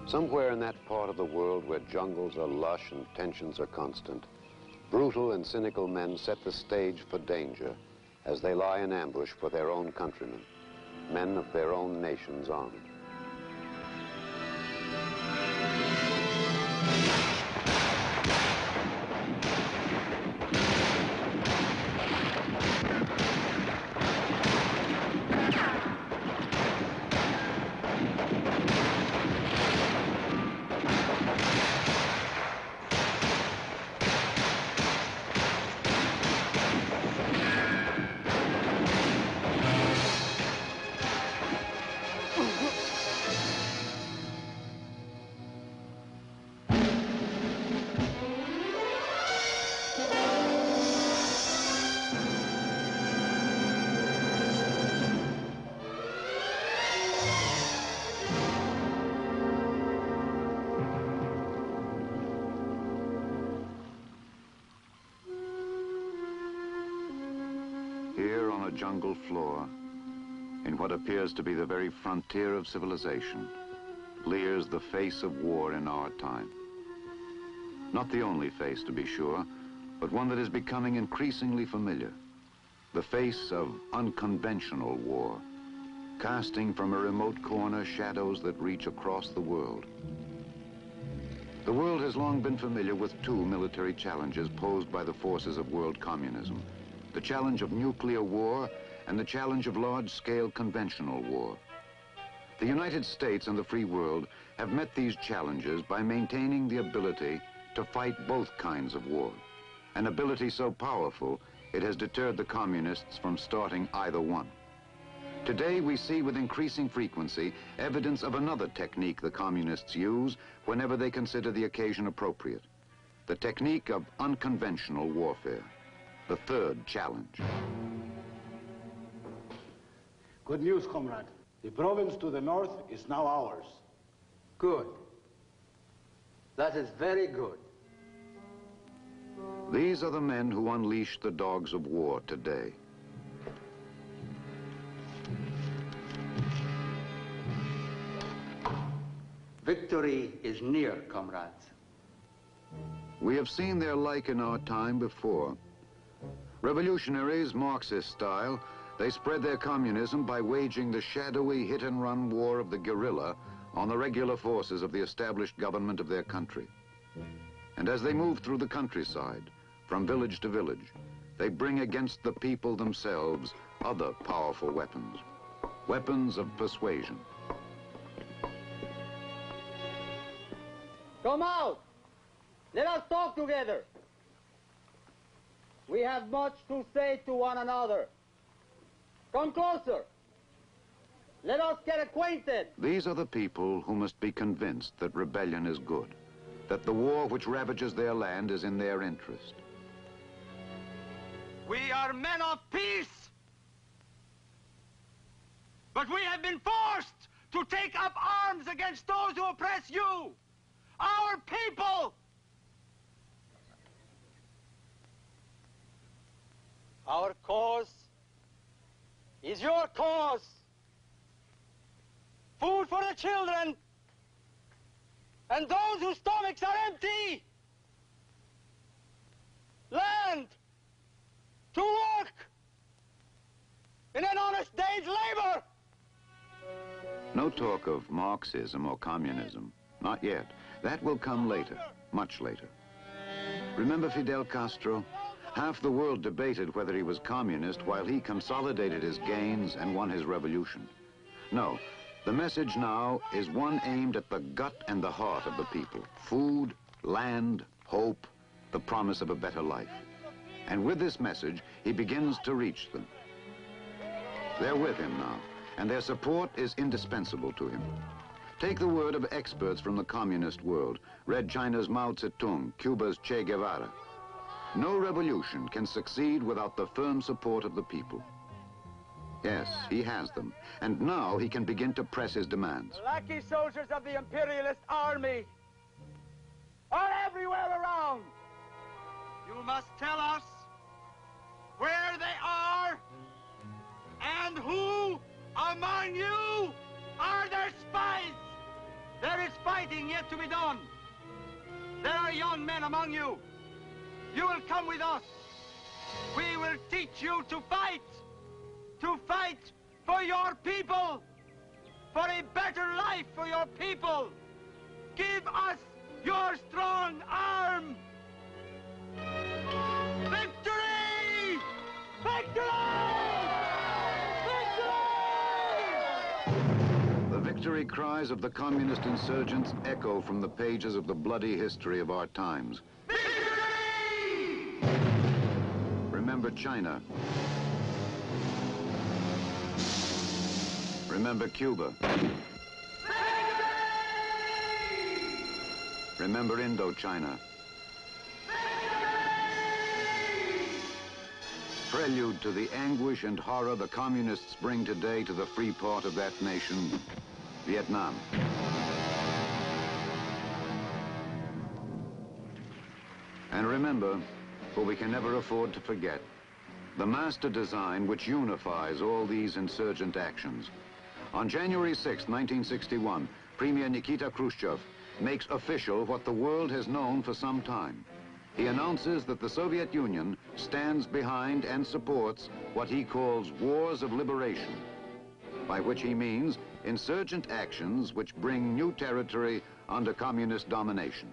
Somewhere in that part of the world where jungles are lush and tensions are constant, brutal and cynical men set the stage for danger as they lie in ambush for their own countrymen, men of their own nation's army. Here on a jungle floor, in what appears to be the very frontier of civilization, leers the face of war in our time. Not the only face, to be sure, but one that is becoming increasingly familiar. The face of unconventional war, casting from a remote corner shadows that reach across the world. The world has long been familiar with two military challenges posed by the forces of world communism: the challenge of nuclear war and the challenge of large-scale conventional war. The United States and the free world have met these challenges by maintaining the ability to fight both kinds of war, an ability so powerful it has deterred the communists from starting either one. Today we see with increasing frequency evidence of another technique the communists use whenever they consider the occasion appropriate: the technique of unconventional warfare. The third challenge. Good news, comrade. The province to the north is now ours. Good. That is very good. These are the men who unleash the dogs of war today. Victory is near, comrades. We have seen their like in our time before. Revolutionaries, Marxist style, they spread their communism by waging the shadowy hit-and-run war of the guerrilla on the regular forces of the established government of their country. And as they move through the countryside, from village to village, they bring against the people themselves other powerful weapons, weapons of persuasion. Come out! Let us talk together. We have much to say to one another. Come closer. Let us get acquainted. These are the people who must be convinced that rebellion is good, that the war which ravages their land is in their interest. We are men of peace, but we have been forced to take up arms against those who oppress you, our people. Our cause is your cause. Food for the children and those whose stomachs are empty. Land to work in an honest day's labor. No talk of Marxism or communism. Not yet. That will come later, much later. Remember Fidel Castro? Half the world debated whether he was communist while he consolidated his gains and won his revolution. No, the message now is one aimed at the gut and the heart of the people. Food, land, hope, the promise of a better life. And with this message, he begins to reach them. They're with him now, and their support is indispensable to him. Take the word of experts from the communist world. Red China's Mao Zedong, Cuba's Che Guevara. No revolution can succeed without the firm support of the people. Yes, he has them, and now he can begin to press his demands. The lackey soldiers of the imperialist army are everywhere around. You must tell us where they are and who among you are their spies. There is spy fighting yet to be done. There are young men among you. You will come with us. We will teach you to fight for your people, for a better life for your people. Give us your strong arm. Victory! Victory! The victory cries of the communist insurgents echo from the pages of the bloody history of our times. Victory! Remember China. Remember Cuba. Remember Indochina. Prelude to the anguish and horror the communists bring today to the free part of that nation, Vietnam. And remember, for we can never afford to forget, the master design which unifies all these insurgent actions. On January 6, 1961, Premier Nikita Khrushchev makes official what the world has known for some time. He announces that the Soviet Union stands behind and supports what he calls wars of liberation, by which he means insurgent actions which bring new territory under communist domination.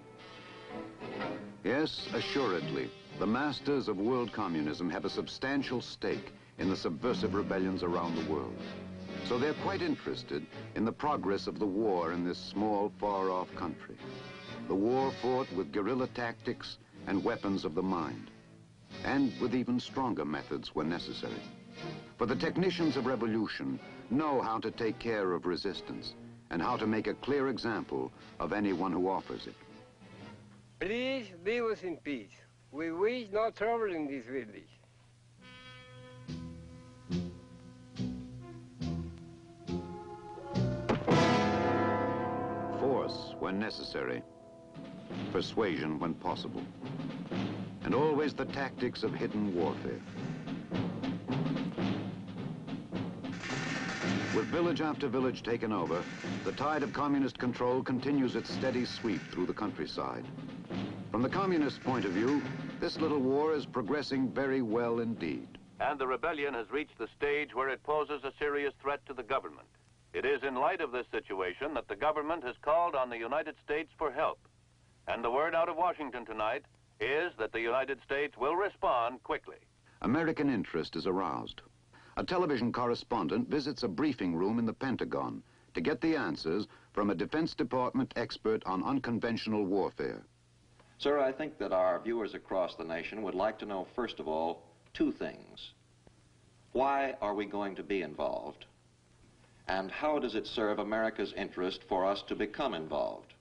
Yes, assuredly, the masters of world communism have a substantial stake in the subversive rebellions around the world. So they're quite interested in the progress of the war in this small, far-off country. The war fought with guerrilla tactics and weapons of the mind, and with even stronger methods when necessary. For the technicians of revolution know how to take care of resistance and how to make a clear example of anyone who offers it. Please leave us in peace. We wish no trouble in this village. Force when necessary, persuasion when possible, and always the tactics of hidden warfare. With village after village taken over, the tide of communist control continues its steady sweep through the countryside. From the communist point of view, this little war is progressing very well indeed. And the rebellion has reached the stage where it poses a serious threat to the government. It is in light of this situation that the government has called on the United States for help. And the word out of Washington tonight is that the United States will respond quickly. American interest is aroused. A television correspondent visits a briefing room in the Pentagon to get the answers from a Defense Department expert on unconventional warfare. Sir, I think that our viewers across the nation would like to know, first of all, two things. Why are we going to be involved? And how does it serve America's interest for us to become involved?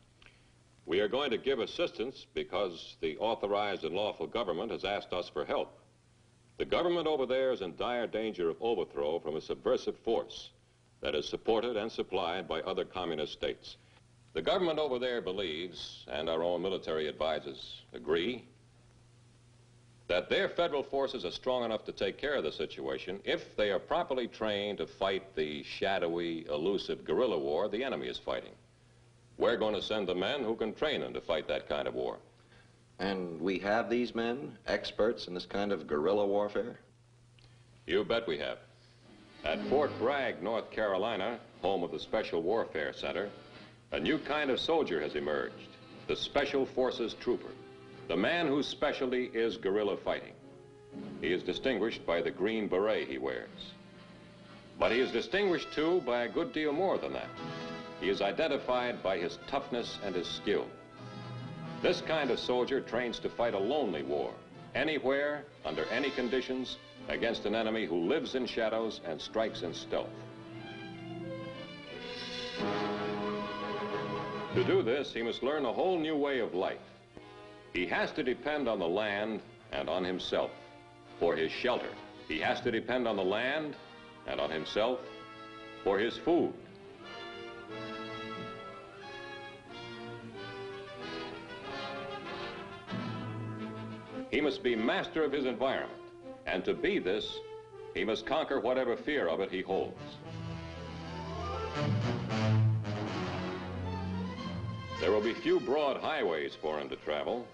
We are going to give assistance because the authorized and lawful government has asked us for help. The government over there is in dire danger of overthrow from a subversive force that is supported and supplied by other communist states. The government over there believes, and our own military advisors agree, that their federal forces are strong enough to take care of the situation if they are properly trained to fight the shadowy, elusive guerrilla war the enemy is fighting. We're going to send the men who can train them to fight that kind of war. And we have these men, experts in this kind of guerrilla warfare? You bet we have. At Fort Bragg, North Carolina, home of the Special Warfare Center, a new kind of soldier has emerged, the Special Forces Trooper, the man whose specialty is guerrilla fighting. He is distinguished by the green beret he wears. But he is distinguished, too, by a good deal more than that. He is identified by his toughness and his skill. This kind of soldier trains to fight a lonely war, anywhere, under any conditions, against an enemy who lives in shadows and strikes in stealth. To do this, he must learn a whole new way of life. He has to depend on the land and on himself for his shelter. He has to depend on the land and on himself for his food. He must be master of his environment, and to be this, he must conquer whatever fear of it he holds. There will be few broad highways for him to travel.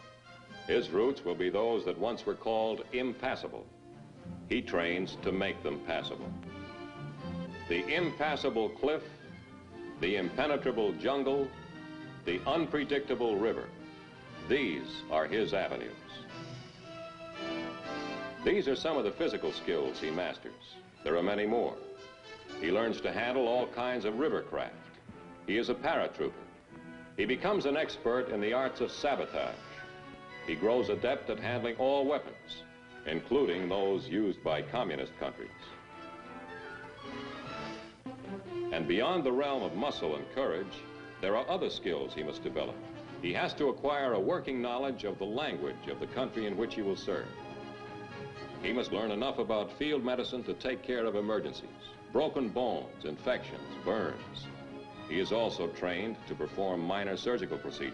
His routes will be those that once were called impassable. He trains to make them passable. The impassable cliff, the impenetrable jungle, the unpredictable river. These are his avenues. These are some of the physical skills he masters. There are many more. He learns to handle all kinds of river craft. He is a paratrooper. He becomes an expert in the arts of sabotage. He grows adept at handling all weapons, including those used by communist countries. And beyond the realm of muscle and courage, there are other skills he must develop. He has to acquire a working knowledge of the language of the country in which he will serve. He must learn enough about field medicine to take care of emergencies, broken bones, infections, burns. He is also trained to perform minor surgical procedures.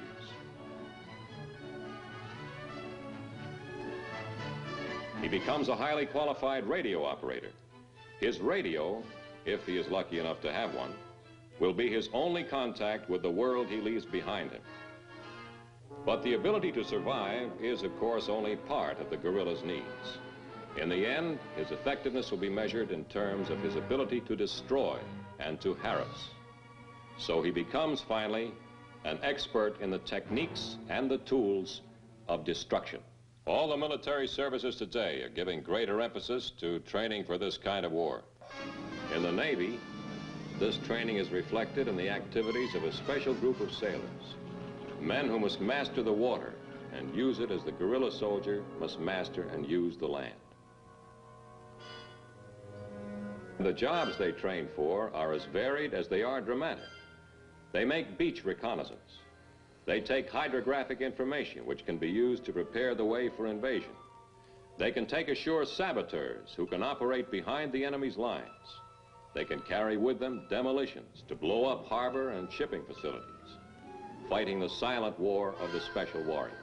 He becomes a highly qualified radio operator. His radio, if he is lucky enough to have one, will be his only contact with the world he leaves behind him. But the ability to survive is, of course, only part of the guerrilla's needs. In the end, his effectiveness will be measured in terms of his ability to destroy and to harass. So he becomes, finally, an expert in the techniques and the tools of destruction. All the military services today are giving greater emphasis to training for this kind of war. In the Navy, this training is reflected in the activities of a special group of sailors, men who must master the water and use it as the guerrilla soldier must master and use the land. The jobs they train for are as varied as they are dramatic. They make beach reconnaissance. They take hydrographic information which can be used to prepare the way for invasion. They can take ashore saboteurs who can operate behind the enemy's lines. They can carry with them demolitions to blow up harbor and shipping facilities, fighting the silent war of the special warrior.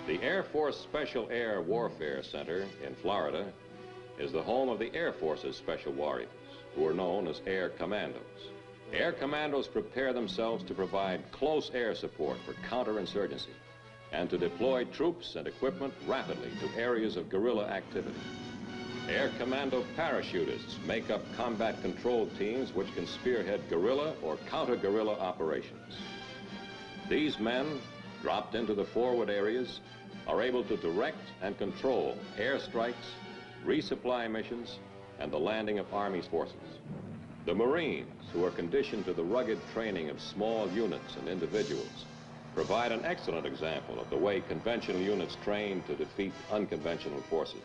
The Air Force Special Air Warfare Center in Florida is the home of the Air Force's special warriors, who are known as Air Commandos. Air Commandos prepare themselves to provide close air support for counterinsurgency and to deploy troops and equipment rapidly to areas of guerrilla activity. Air Commando parachutists make up combat control teams which can spearhead guerrilla or counter-guerrilla operations. These men, dropped into the forward areas, are able to direct and control airstrikes, resupply missions, and the landing of Army's forces. The Marines, who are conditioned to the rugged training of small units and individuals, provide an excellent example of the way conventional units train to defeat unconventional forces.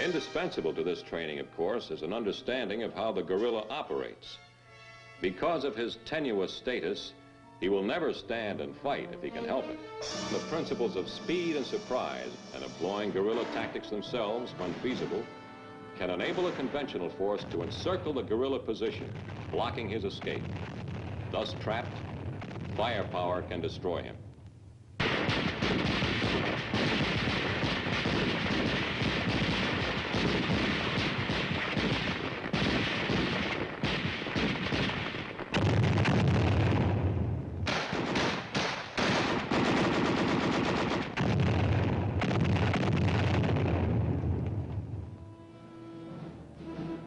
Indispensable to this training, of course, is an understanding of how the guerrilla operates. Because of his tenuous status, he will never stand and fight if he can help it. The principles of speed and surprise and employing guerrilla tactics themselves, when feasible, can enable a conventional force to encircle the guerrilla position, blocking his escape. Thus trapped, firepower can destroy him.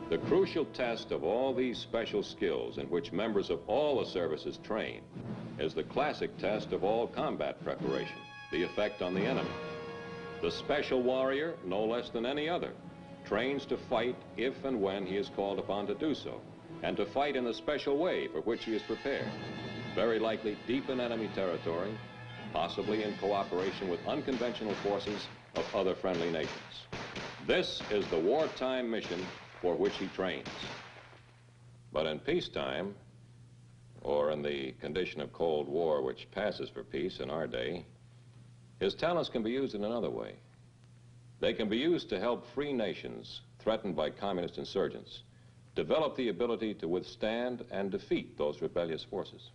The crucial test of all these special skills in which members of all the services train is the classic test of all combat preparation, the effect on the enemy. The special warrior, no less than any other, trains to fight if and when he is called upon to do so, and to fight in the special way for which he is prepared, very likely deep in enemy territory, possibly in cooperation with unconventional forces of other friendly nations. This is the wartime mission for which he trains. But in peacetime, or in the condition of Cold War which passes for peace in our day, his talents can be used in another way. They can be used to help free nations threatened by communist insurgents develop the ability to withstand and defeat those rebellious forces.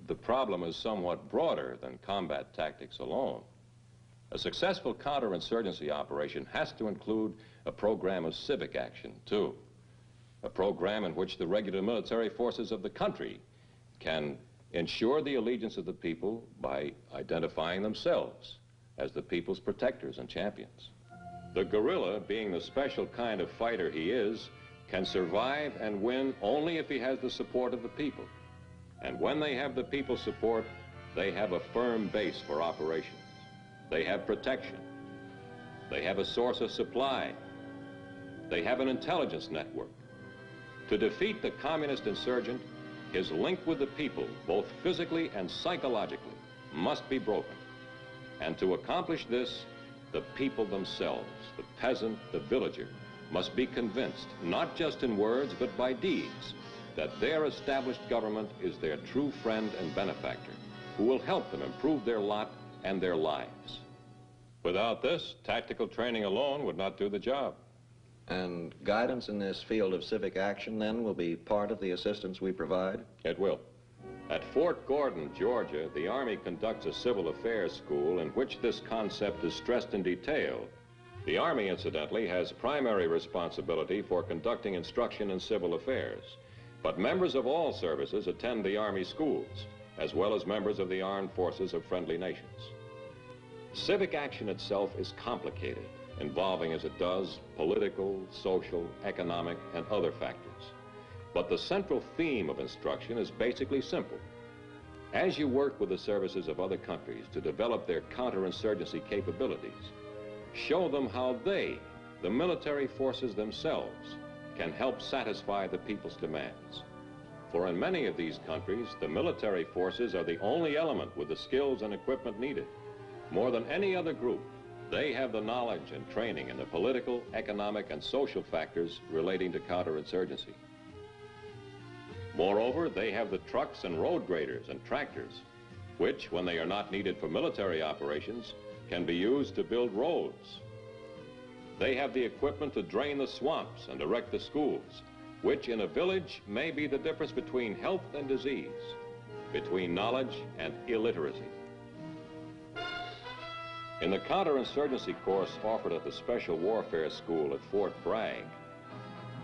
the problem is somewhat broader than combat tactics alone. A successful counterinsurgency operation has to include a program of civic action, too. A program in which the regular military forces of the country can ensure the allegiance of the people by identifying themselves as the people's protectors and champions. The guerrilla, being the special kind of fighter he is, can survive and win only if he has the support of the people. And when they have the people's support, they have a firm base for operations. They have protection. They have a source of supply. They have an intelligence network. To defeat the communist insurgent, his link with the people, both physically and psychologically, must be broken. And to accomplish this, the people themselves, the peasant, the villager, must be convinced, not just in words, but by deeds, that their established government is their true friend and benefactor, who will help them improve their lot and their lives. Without this, tactical training alone would not do the job. And guidance in this field of civic action, then, will be part of the assistance we provide? It will. At Fort Gordon, Georgia, the Army conducts a civil affairs school in which this concept is stressed in detail. The Army, incidentally, has primary responsibility for conducting instruction in civil affairs. But members of all services attend the Army schools, as well as members of the armed forces of friendly nations. Civic action itself is complicated, involving, as it does, political, social, economic, and other factors. But the central theme of instruction is basically simple. As you work with the services of other countries to develop their counterinsurgency capabilities, show them how they, the military forces themselves, can help satisfy the people's demands. For in many of these countries, the military forces are the only element with the skills and equipment needed. More than any other group, they have the knowledge and training in the political, economic, and social factors relating to counterinsurgency. Moreover, they have the trucks and road graders and tractors, which, when they are not needed for military operations, can be used to build roads. They have the equipment to drain the swamps and erect the schools, which in a village may be the difference between health and disease, between knowledge and illiteracy. In the counterinsurgency course offered at the Special Warfare School at Fort Bragg,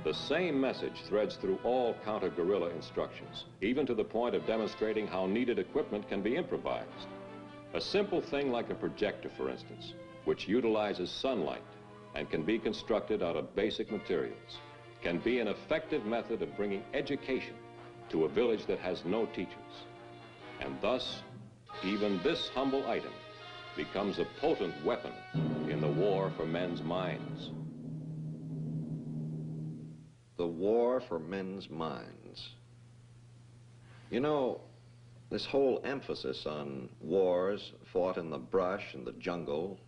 the same message threads through all counter-guerrilla instructions, even to the point of demonstrating how needed equipment can be improvised. A simple thing like a projector, for instance, which utilizes sunlight and can be constructed out of basic materials, can be an effective method of bringing education to a village that has no teachers. And thus, even this humble item becomes a potent weapon in the war for men's minds. The war for men's minds. You know, this whole emphasis on wars fought in the brush and the jungle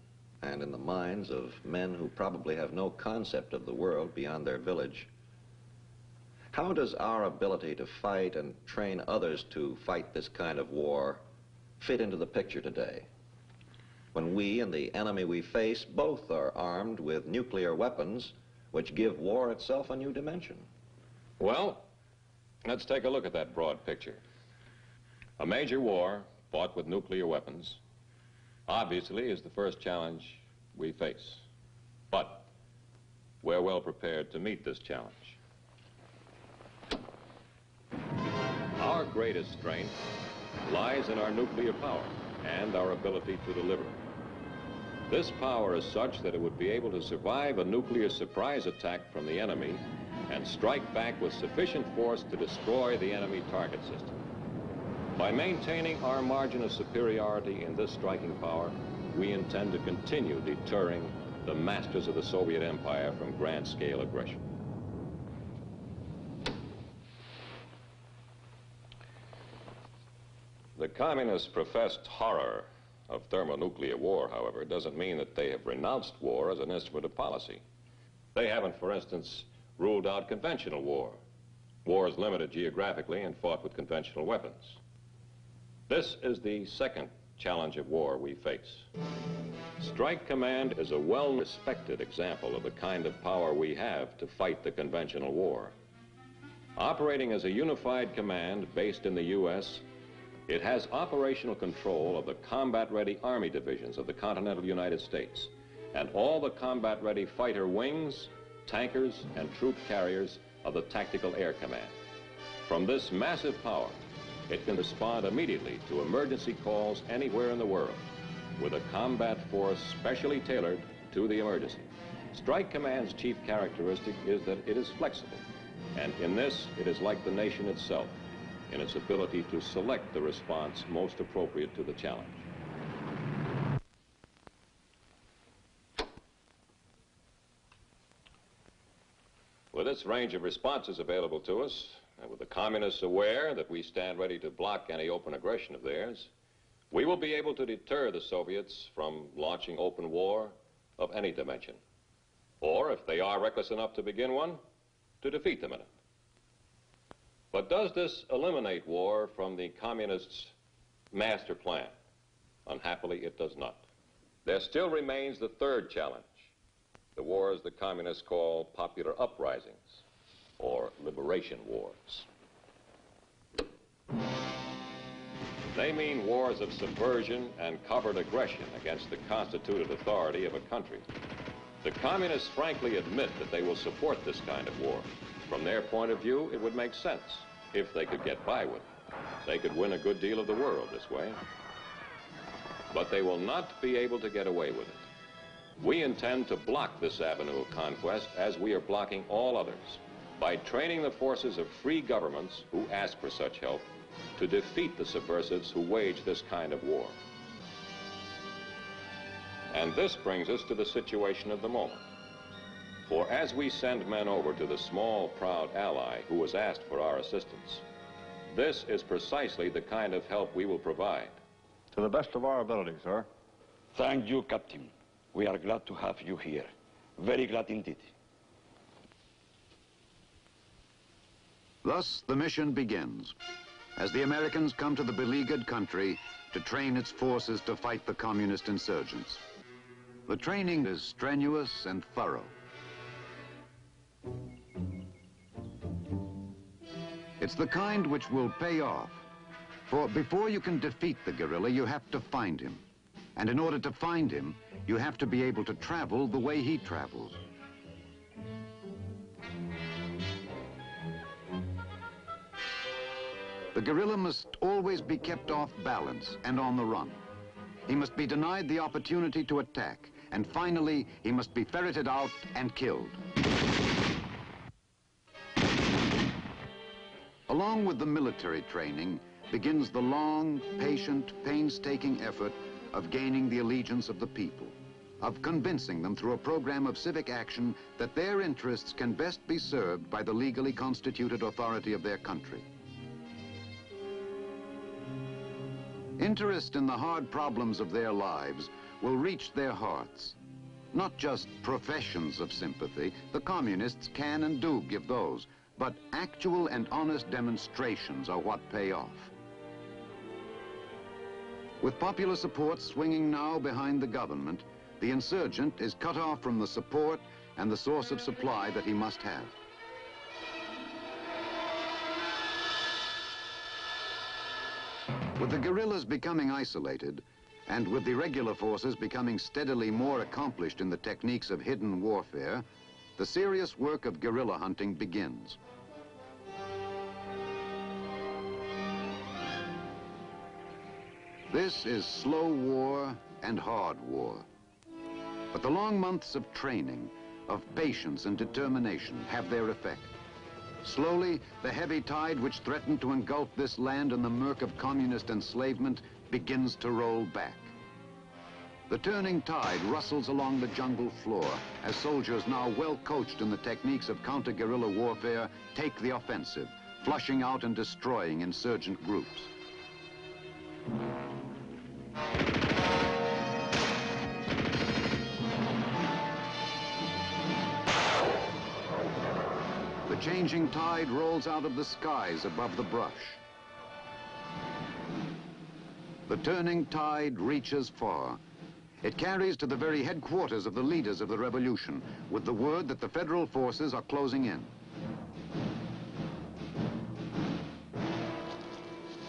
and in the minds of men who probably have no concept of the world beyond their village. How does our ability to fight and train others to fight this kind of war fit into the picture today, when we and the enemy we face both are armed with nuclear weapons which give war itself a new dimension? Well, let's take a look at that broad picture. A major war fought with nuclear weapons obviously is the first challenge we face. But we're well prepared to meet this challenge. Our greatest strength lies in our nuclear power and our ability to deliver. This power is such that it would be able to survive a nuclear surprise attack from the enemy and strike back with sufficient force to destroy the enemy target system. By maintaining our margin of superiority in this striking power, we intend to continue deterring the masters of the Soviet Empire from grand-scale aggression. The communists' professed horror of thermonuclear war, however, doesn't mean that they have renounced war as an instrument of policy. They haven't, for instance, ruled out conventional war. War is limited geographically and fought with conventional weapons. This is the second challenge of war we face. Strike Command is a well-respected example of the kind of power we have to fight the conventional war. Operating as a unified command based in the U.S., It has operational control of the combat-ready Army divisions of the continental United States and all the combat-ready fighter wings, tankers, and troop carriers of the Tactical Air Command. From this massive power, it can respond immediately to emergency calls anywhere in the world with a combat force specially tailored to the emergency. Strike Command's chief characteristic is that it is flexible, and in this, it is like the nation itself in its ability to select the response most appropriate to the challenge. With this range of responses available to us, and with the communists aware that we stand ready to block any open aggression of theirs, we will be able to deter the Soviets from launching open war of any dimension. Or, if they are reckless enough to begin one, to defeat them in it. But does this eliminate war from the communists' master plan? Unhappily, it does not. There still remains the third challenge, the wars the communists call popular uprisings, or liberation wars. They mean wars of subversion and covert aggression against the constituted authority of a country. The communists frankly admit that they will support this kind of war. From their point of view, it would make sense if they could get by with it. They could win a good deal of the world this way. But they will not be able to get away with it. We intend to block this avenue of conquest as we are blocking all others by training the forces of free governments who ask for such help to defeat the subversives who wage this kind of war. And this brings us to the situation of the moment. For as we send men over to the small, proud ally who has asked for our assistance, this is precisely the kind of help we will provide. To the best of our ability, sir. Thank you, Captain. We are glad to have you here. Very glad indeed. Thus, the mission begins, as the Americans come to the beleaguered country to train its forces to fight the communist insurgents. The training is strenuous and thorough. It's the kind which will pay off. For before you can defeat the guerrilla, you have to find him. And in order to find him, you have to be able to travel the way he travels. The guerrilla must always be kept off balance and on the run. He must be denied the opportunity to attack. And finally, he must be ferreted out and killed. Along with the military training begins the long, patient, painstaking effort of gaining the allegiance of the people, of convincing them through a program of civic action that their interests can best be served by the legally constituted authority of their country. Interest in the hard problems of their lives will reach their hearts. Not just professions of sympathy, the communists can and do give those, but actual and honest demonstrations are what pay off. With popular support swinging now behind the government, the insurgent is cut off from the support and the source of supply that he must have. With the guerrillas becoming isolated, and with the regular forces becoming steadily more accomplished in the techniques of hidden warfare, the serious work of guerrilla hunting begins. This is slow war and hard war. But the long months of training, of patience and determination have their effect. Slowly, the heavy tide which threatened to engulf this land in the murk of communist enslavement begins to roll back. The turning tide rustles along the jungle floor as soldiers now well coached in the techniques of counter-guerrilla warfare take the offensive, flushing out and destroying insurgent groups. The changing tide rolls out of the skies above the brush. The turning tide reaches far. It carries to the very headquarters of the leaders of the revolution with the word that the federal forces are closing in.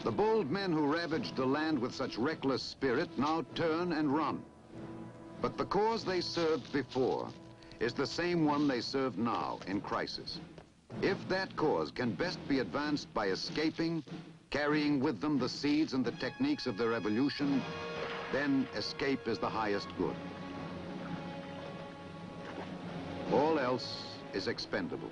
The bold men who ravaged the land with such reckless spirit now turn and run. But the cause they served before is the same one they serve now in crisis. If that cause can best be advanced by escaping, carrying with them the seeds and the techniques of their evolution, then escape is the highest good. All else is expendable.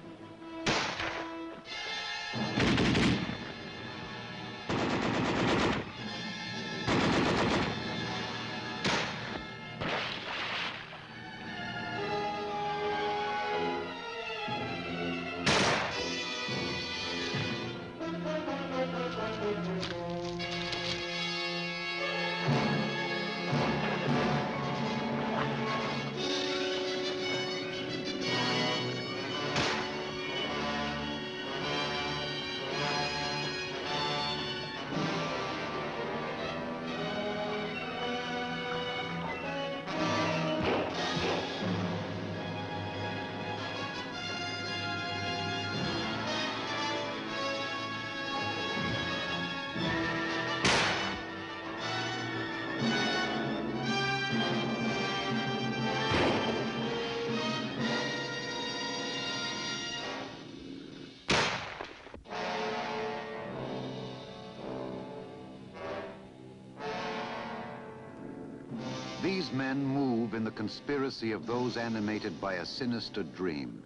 These men move in the conspiracy of those animated by a sinister dream.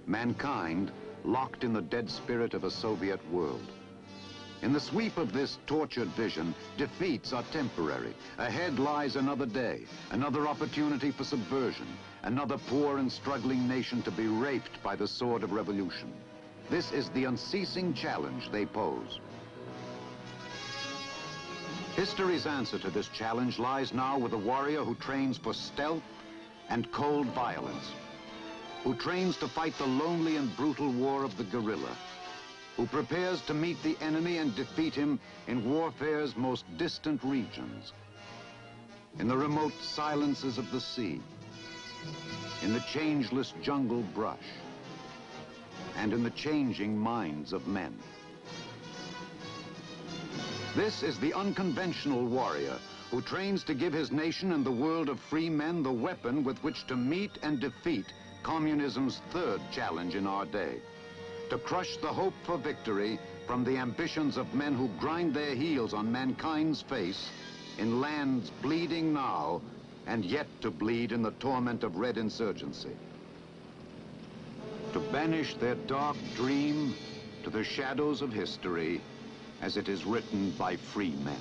Mankind locked in the dead spirit of a Soviet world. In the sweep of this tortured vision, defeats are temporary. Ahead lies another day, another opportunity for subversion, another poor and struggling nation to be raped by the sword of revolution. This is the unceasing challenge they pose. History's answer to this challenge lies now with a warrior who trains for stealth and cold violence, who trains to fight the lonely and brutal war of the guerrilla, who prepares to meet the enemy and defeat him in warfare's most distant regions, in the remote silences of the sea, in the changeless jungle brush, and in the changing minds of men. This is the unconventional warrior who trains to give his nation and the world of free men the weapon with which to meet and defeat communism's third challenge in our day, to crush the hope for victory from the ambitions of men who grind their heels on mankind's face in lands bleeding now and yet to bleed in the torment of red insurgency, to banish their dark dream to the shadows of history as it is written by free men.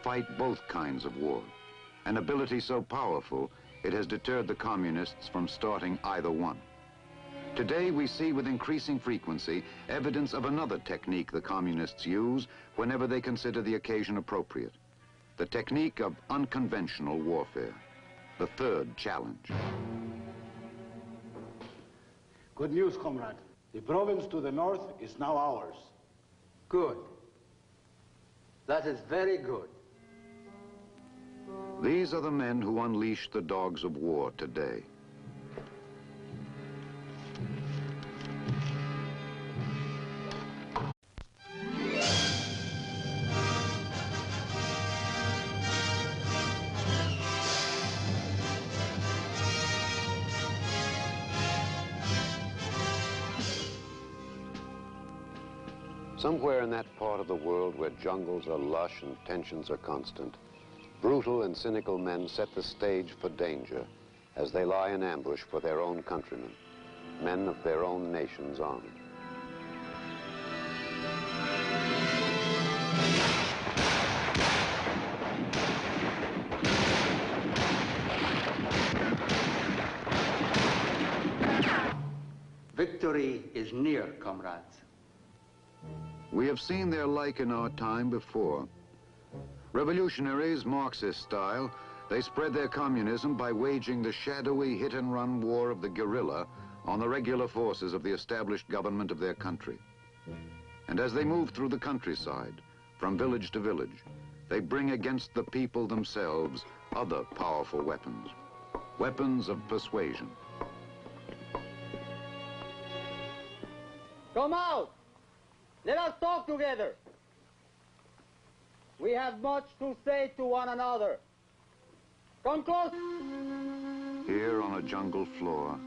Fight both kinds of war, an ability so powerful it has deterred the communists from starting either one. Today we see with increasing frequency evidence of another technique the communists use whenever they consider the occasion appropriate, the technique of unconventional warfare, the third challenge. Good news, comrade. The province to the north is now ours. Good. That is very good. These are the men who unleash the dogs of war today. Somewhere in that part of the world where jungles are lush and tensions are constant, brutal and cynical men set the stage for danger as they lie in ambush for their own countrymen, men of their own nation's army. Victory is near, comrades. We have seen their like in our time before. Revolutionaries, Marxist style, they spread their communism by waging the shadowy hit-and-run war of the guerrilla on the regular forces of the established government of their country. And as they move through the countryside, from village to village, they bring against the people themselves other powerful weapons, weapons of persuasion. Come out! Let us talk together. We have much to say to one another. Come close. Here on a jungle floor,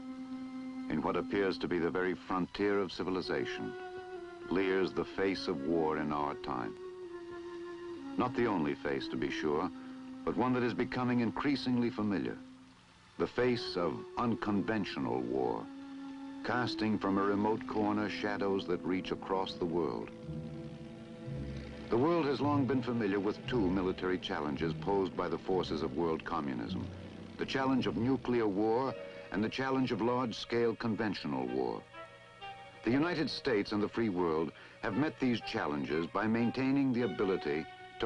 in what appears to be the very frontier of civilization, leers the face of war in our time. Not the only face, to be sure, but one that is becoming increasingly familiar. The face of unconventional war, casting from a remote corner shadows that reach across the world. The world has long been familiar with two military challenges posed by the forces of world communism: the challenge of nuclear war and the challenge of large-scale conventional war. The United States and the free world have met these challenges by maintaining the ability